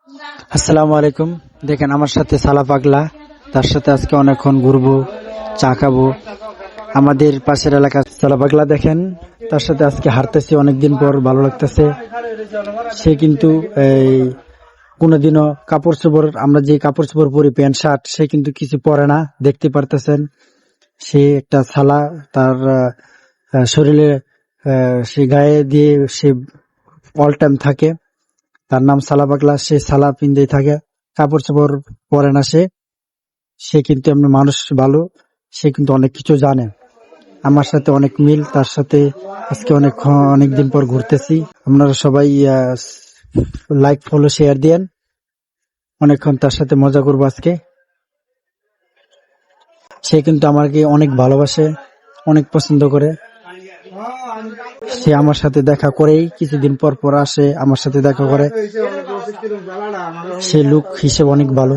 আসসালামু আলাইকুম। দেখেন আমার সাথে সালা পাগলা, তার সাথে আজকে অনেকক্ষণ ঘুরবো, চা খাবো। আমাদের পাশের এলাকা সালা পাগলা, দেখেন তার সাথে আজকে হাঁটতেছি অনেকদিন পর, ভালো লাগতেছে। সে কিন্তু এই কোনোদিনও কাপড় চোপড়, আমরা যে কাপড় চোপড় পরি প্যান্ট শার্ট, সে কিন্তু কিছু পরে না, দেখতে পারতেছেন। সে একটা সালা, তার শরীরে সে গায়ে দিয়ে সে অল টাইম থাকে। তার নাম সালা পাগলা। সে সালা পিন্দেই থাকে, কাপড় চোপড় পরে না। সে সে কিন্তু এমনি মানুষ ভালো, সে কিন্তু অনেক কিছু জানে। আমার সাথে অনেক মিল তার সাথে। আজকে অনেকদিন পর ঘুরতেছি। আপনারা সবাই লাইক ফলো শেয়ার দিয়েন। অনেকক্ষণ তার সাথে মজা করবো আজকে। সে কিন্তু আমাকে অনেক ভালোবাসে, অনেক পছন্দ করে। সে আমার সাথে দেখা করেই কিছুদিন পর পর আসে, আমার সাথে দেখা করে। সে লুক হিসেবে অনেক ভালো।